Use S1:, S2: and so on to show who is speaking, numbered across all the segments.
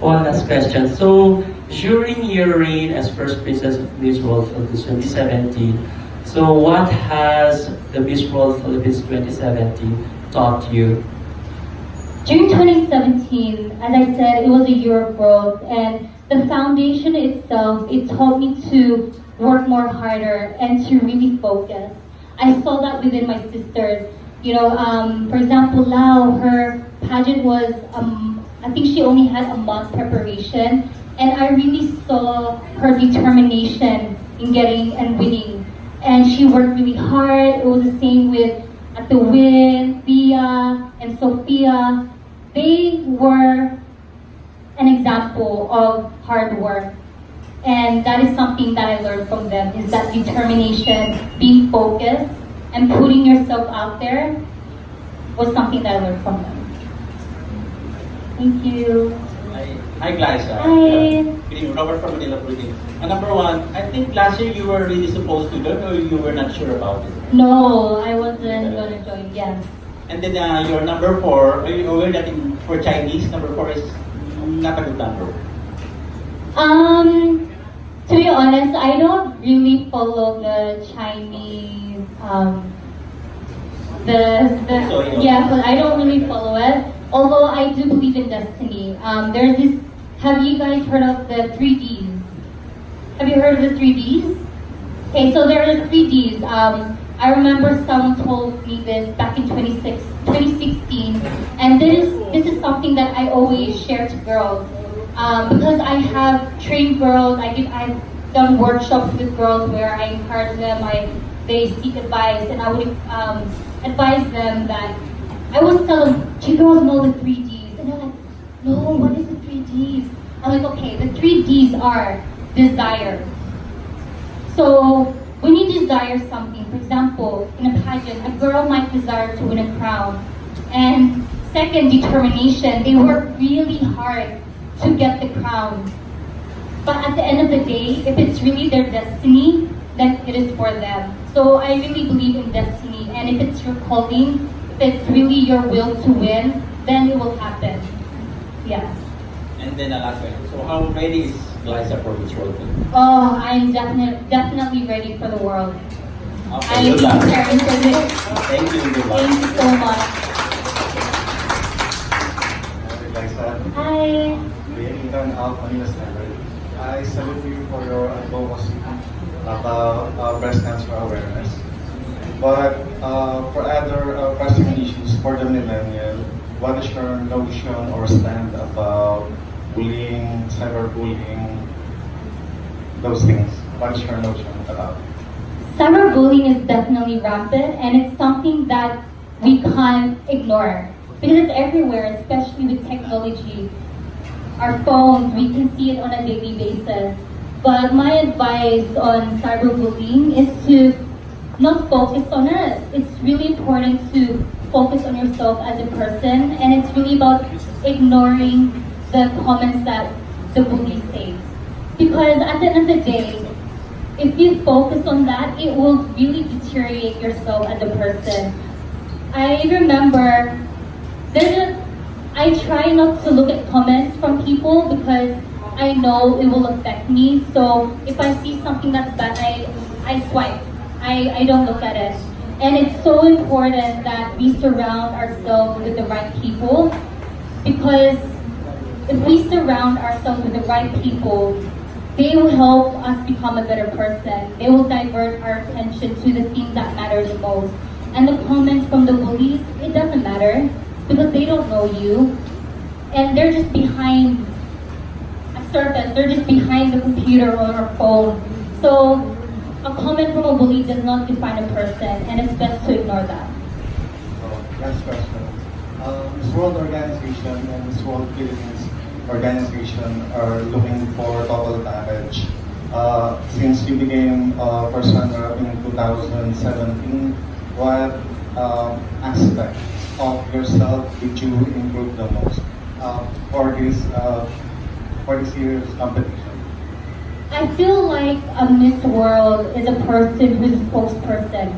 S1: one last question. So, during your reign as first princess of Miss World Philippines 2017, so what has the Miss World Philippines 2017 taught you?
S2: During 2017, as I said, it was a year of growth, and the foundation itself, it taught me to work more harder and to really focus. I saw that within my sisters. For example, Lau, her pageant was, I think she only had a month preparation, and I really saw her determination in getting and winning. And she worked really hard. It was the same with at the Win, Thea, and Sophia. They were an example of hard work. And that is something that I learned from them, is that determination, being focused, and putting yourself out there was something that I learned from them. Thank you.
S3: Hi, Glyssa.
S2: Hi.
S3: Good evening, Robert from Manila Philippines. Number one, I think last year you were really supposed to learn or you were not sure about it?
S2: No, I wasn't going to join, yes.
S3: And then your number four, are you aware that for Chinese, number four is not a good number?
S2: To be honest, I don't really follow the Chinese, but I don't really follow it. Although I do believe in destiny. There's this, have you guys heard of the 3Ds? Have you heard of the 3Ds? Okay, so there are 3Ds. I remember someone told me this back in 2016, and this is something that I always share to girls. Because I have trained girls, I've done workshops with girls where I encourage them, they seek advice, and I would advise them that I always tell them, do you girls know the 3Ds? And they're like, no, what is the 3Ds? I'm like, okay, the 3Ds are desire. So when you desire something, for example, in a pageant, a girl might desire to win a crown. And second, determination. They work really hard to get the crown. But at the end of the day, if it's really their destiny, then it is for them. So I really believe in destiny. And if it's your calling, if it's really your will to win, then it will happen. Yes.
S3: And then last question. So how ready is Glyssa for this World Cup?
S2: Oh, I'm definitely ready for the world.
S3: Okay, good luck.
S2: Preparing for this.
S3: Thank you. Good luck.
S2: Thank you so much.
S4: Glyssa,
S2: Hi.
S4: being intern of Manila Standard, I salute you for your advocacy about breast cancer awareness. But for other pressing issues for the millennial, what is your notion or stand about bullying, cyberbullying, those things? What is your notion about?
S2: Cyberbullying is definitely rampant, and it's something that we can't ignore because it's everywhere, especially with technology. Our phones, we can see it on a daily basis. But my advice on cyberbullying is to not focus on it. It's really important to focus on yourself as a person, and it's really about ignoring the comments that the bully says. Because at the end of the day, if you focus on that, it will really deteriorate yourself as a person. I remember, I try not to look at comments from people because I know it will affect me. So if I see something that's bad, I swipe. I don't look at it. And it's so important that we surround ourselves with the right people, because if we surround ourselves with the right people, they will help us become a better person. They will divert our attention to the things that matter the most. And the comments from the bullies, it doesn't matter because they don't know you. And they're just behind a surface. They're just behind the computer or a phone. So a comment from a bully does not define a person, and it's best to ignore that.
S4: Last question. This World Organization and this World Philippines Organization are looking for total package. Since you became first runner in 2017, what aspects of yourself did you improve the most for this year's competition?
S2: I feel like a Miss World is a person who's a spokesperson,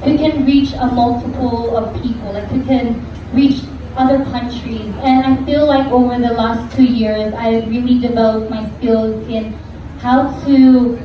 S2: who can reach a multiple of people, like who can reach other countries. And I feel like over the last 2 years, I really developed my skills in how to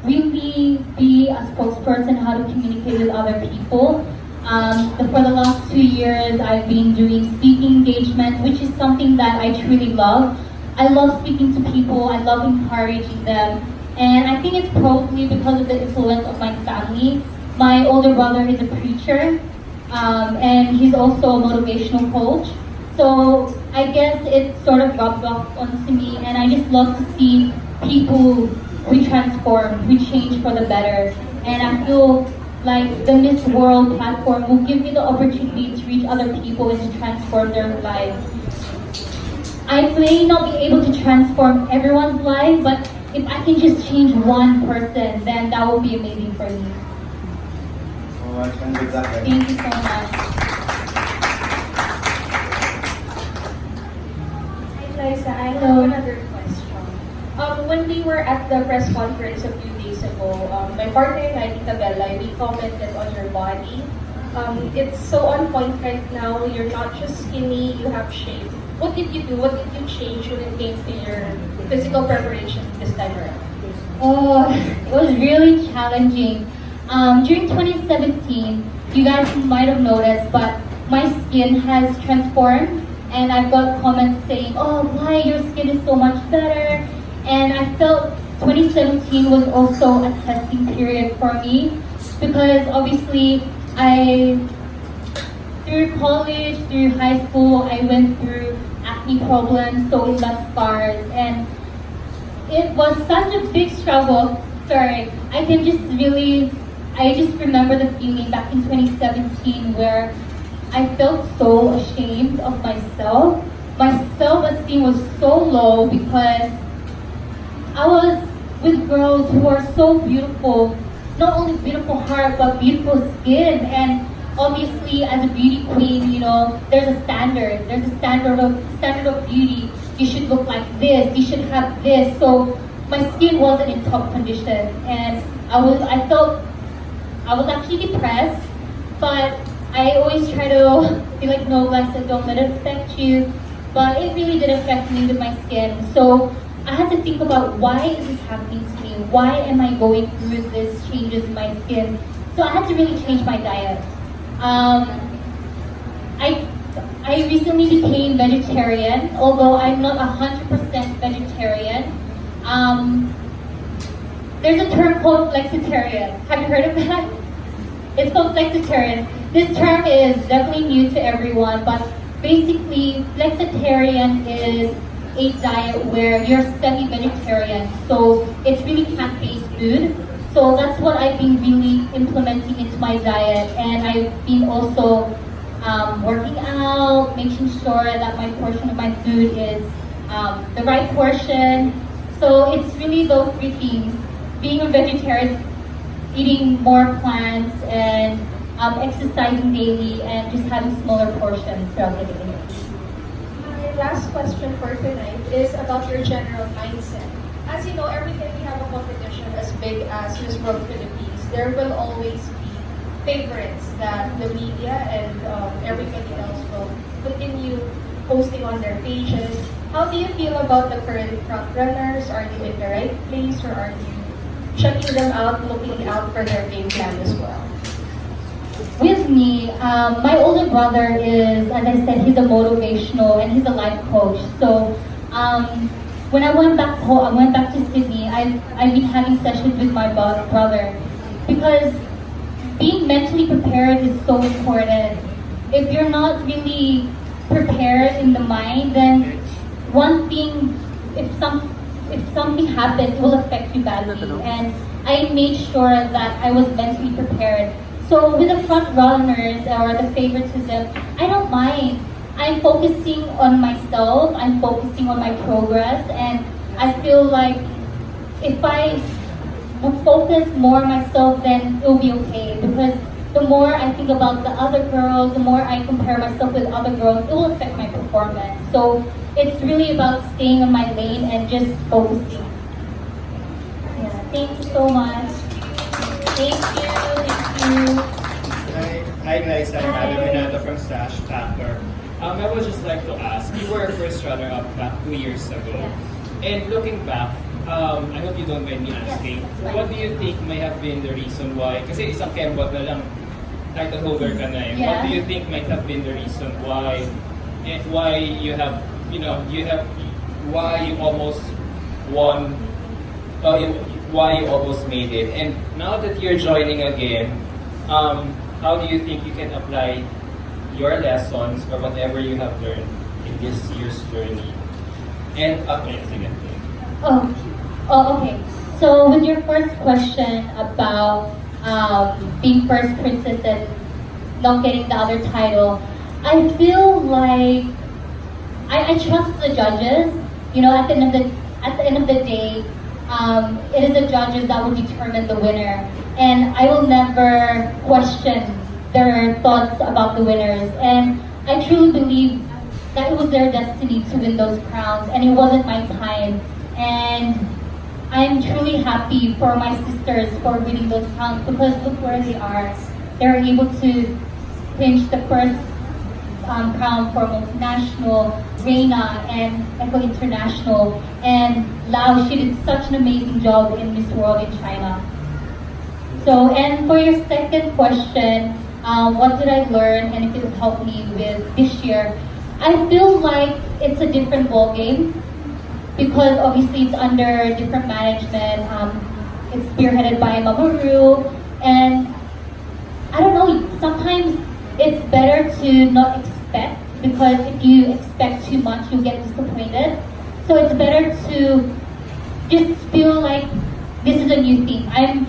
S2: really be a spokesperson, how to communicate with other people. For the last 2 years, I've been doing speaking engagements, which is something that I truly love. I love speaking to people, I love encouraging them, and I think it's probably because of the influence of my family. My older brother is a preacher, and he's also a motivational coach. So I guess it sort of rubbed off onto me, and I just love to see people who transform, who change for the better. And I feel like the Miss World platform will give me the opportunity to reach other people and to transform their lives. I may not be able to transform everyone's life, but if I can just change one person, then that will be amazing for me.
S4: So I can do that.
S2: Thank you so much.
S5: Hi, Glyssa. I have
S2: Hello.
S5: another question. When we were at the press conference a few days ago, my partner and I, Tita Bella, we commented on your body. It's so on point right now. You're not just skinny, you have shape. What did you do? What did you change when it came to your physical preparation this time around?
S2: Oh, it was really challenging. During 2017, you guys might have noticed, but my skin has transformed, and I've got comments saying, "Oh, why your skin is so much better?" And I felt 2017 was also a testing period for me because obviously through college, through high school, I went through acne problems, so it left scars, and it was such a big struggle. Sorry, I just remember the feeling back in 2017 where I felt so ashamed of myself. My self-esteem was so low because I was with girls who are so beautiful, not only beautiful heart, but beautiful skin. And obviously, as a beauty queen, you know, there's a standard. There's a standard of beauty. You should look like this. You should have this. So my skin wasn't in top condition, and I was actually depressed. But I always try to be like, no, Glyssa, don't let it affect you. But it really did affect me with my skin. So I had to think about, why is this happening to me? Why am I going through these changes in my skin? So I had to really change my diet. I recently became vegetarian, although I'm not 100% vegetarian. There's a term called flexitarian. Have you heard of that? It's called flexitarian. This term is definitely new to everyone, but basically flexitarian is a diet where you're semi-vegetarian. So it's really plant-based food. So that's what I've been really implementing into my diet, and I've been also working out, making sure that my portion of my food is the right portion. So it's really those three things: being a vegetarian, eating more plants, and exercising daily, and just having smaller portions throughout the day.
S5: My last question for tonight is about your general mindset. As you know, every time we have a competition as big as Miss World Philippines, there will always be favorites that the media and everybody else will continue posting on their pages. How do you feel about the current front runners? Are you in the right place, or are you checking them out, looking out for their game plan as well?
S2: With me, my older brother is, as I said, he's a motivational and he's a life coach. So when I went back home, I went back to Sydney. I've been having sessions with my brother because being mentally prepared is so important. If you're not really prepared in the mind, then one thing, if something happens, it will affect you badly. And I made sure that I was mentally prepared. So with the front runners or the favoritism, I don't mind. I'm focusing on myself, I'm focusing on my progress, and I feel like if I focus more on myself, then it'll be okay. Because the more I think about the other girls, the more I compare myself with other girls, it will affect my performance. So it's really about staying in my lane and just focusing. Yeah, thank you so much. Thank you.
S6: Hi, Glyssa. I'm Adam Renato from Stash Factor. I would just like to ask, you were a first runner-up back 2 years ago.
S2: Yes.
S6: And looking back, I hope you don't mind me asking,
S2: that's fine.
S6: what do you think may have been the reason why, kasi isang kembot na lang, title holder ka na eh. What
S2: Yeah.
S6: do you think might have been the reason why, why you have, why you almost won, why you almost made it? And now that you're joining again, how do you think you can apply your lessons or whatever you have learned in this year's journey? And okay, sige.
S2: Okay. So with your first question about being first princess and not getting the other title, I feel like I trust the judges. You know, at the end of the day, it is the judges that will determine the winner, and I will never question their thoughts about the winners. And I truly believe that it was their destiny to win those crowns, and it wasn't my time. And I'm truly happy for my sisters for winning those crowns, because look where they are. They're able to clinch the first crown for multinational, Reina, and Eco International. And Lao, she did such an amazing job in Miss World in China. So, and for your second question, what did I learn and if it helped me with this year? I feel like it's a different ball game, because obviously it's under different management. It's spearheaded by Mama Ru, and I don't know, sometimes it's better to not expect, because if you expect too much, you'll get disappointed. So it's better to just feel like this is a new thing. I'm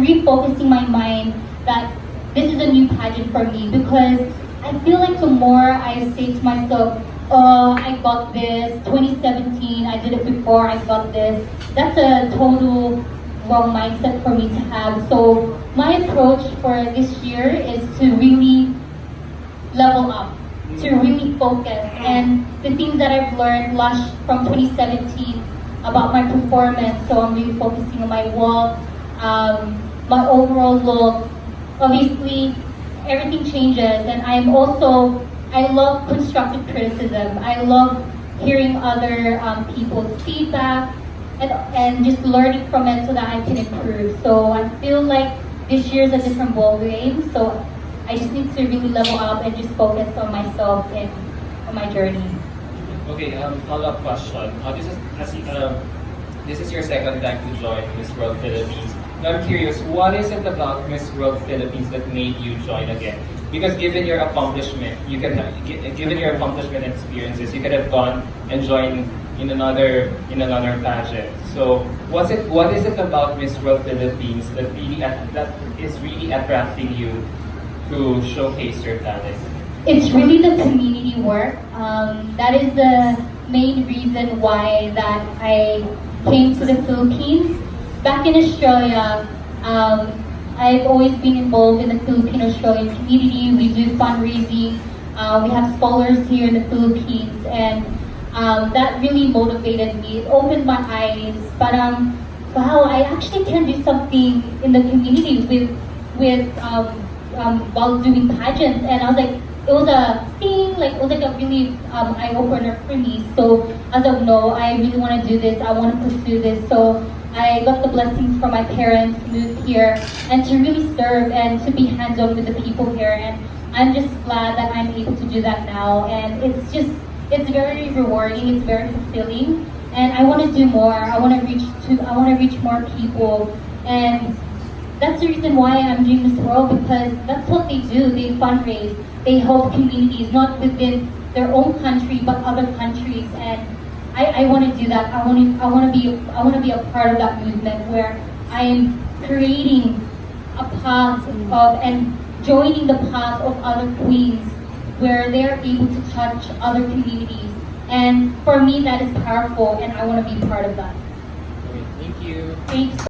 S2: refocusing my mind that this is a new pageant for me, because I feel like the more I say to myself, oh, I got this, 2017, I did it before, I got this, that's a total wrong mindset for me to have. So my approach for this year is to really level up, to really focus, and the things that I've learned from 2017 about my performance. So I'm really focusing on my walk, my overall look. Obviously, everything changes, and I love constructive criticism. I love hearing other people's feedback and just learning from it so that I can improve. So I feel like this year is a different ball game. So I just need to really level up and just focus on myself and on my journey.
S6: Okay, follow-up question. This is your second time to join Miss World Philippines. Now I'm curious, what is it about Miss World Philippines that made you join again? Because given your accomplishment, given your accomplishment and experiences, you could have gone and joined in another pageant. So what is it about Miss World Philippines that is really attracting you to showcase your talent?
S2: It's really the community work. That is the main reason why that I came to the Philippines. Back in Australia, I've always been involved in the Filipino-Australian community. We do fundraising. We have scholars here in the Philippines, and that really motivated me. It opened my eyes. But wow, I actually can do something in the community while doing pageants, and I was like, it was a thing, like it was like a really eye opener for me. So I was like, no, I really want to do this. I want to pursue this. So I got the blessings from my parents to move here and to really serve and to be hands-on with the people here. And I'm just glad that I'm able to do that now. And it's very rewarding. It's very fulfilling. And I want to do more. I want to reach more people. And that's the reason why I'm doing this world, because that's what they do. They fundraise. They help communities, not within their own country, but other countries. And I want to do that. I want to be a part of that movement where I am creating a path of and joining the path of other queens where they are able to touch other communities. And for me, that is powerful, and I want to be part of that.
S6: Okay, thank you.
S2: Thanks.